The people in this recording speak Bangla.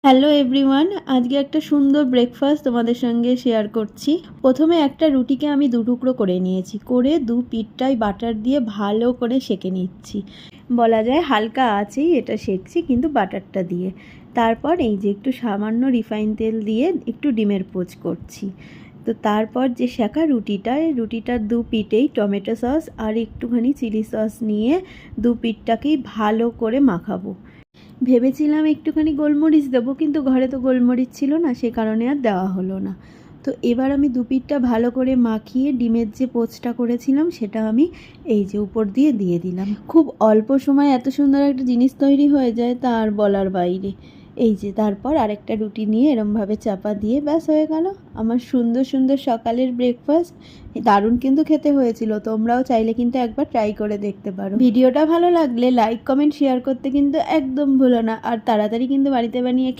হ্যালো এভরিওয়ান, আজকে একটা সুন্দর ব্রেকফাস্ট তোমাদের সঙ্গে শেয়ার করছি। প্রথমে একটা রুটিকে আমি দুটুকরো করে নিয়েছি, করে দু পিঠটাই বাটার দিয়ে ভালো করে সেঁকে নিচ্ছি। বলা যায় হালকা আঁচেই এটা সেঁকছি, কিন্তু বাটারটা দিয়ে। তারপর এই যে একটু সামান্য রিফাইন তেল দিয়ে একটু ডিমের পোচ করছি। তো তারপর যে সেঁকা রুটিটার দু পিঠেই টমেটো সস আর একটুখানি চিলি সস নিয়ে দু পিঠটাকেই ভালো করে মাখাবো। ভেবেছিলাম একটুখানি গোলমরিচ দেবো, কিন্তু ঘরে তো গোলমরিচ ছিল না, সে কারণে আর দেওয়া হলো না। তো এবার আমি দু পিঠটা ভালো করে মাখিয়ে ডিমের যে পোচটা করেছিলাম সেটা আমি এই যে উপর দিয়ে দিয়ে দিলাম। খুব অল্প সময় এত সুন্দর একটা জিনিস তৈরি হয়ে যায়, তা আর বলার বাইরে। এই যে তারপর আরেকটা রুটি নিয়ে এরমভাবে চাপা দিয়ে ব্যাস হয়ে গেল আমার সুন্দর সুন্দর সকালের ব্রেকফাস্ট। দারুণ কিন্তু খেতে হয়েছিল, তোমরাও চাইলে কিন্তু একবার ট্রাই করে দেখতে পারো। ভিডিওটা ভালো লাগলে লাইক কমেন্ট শেয়ার করতে কিন্তু একদম ভুলো না, আর তাড়াতাড়ি কিন্তু বাড়িতে বানিয়ে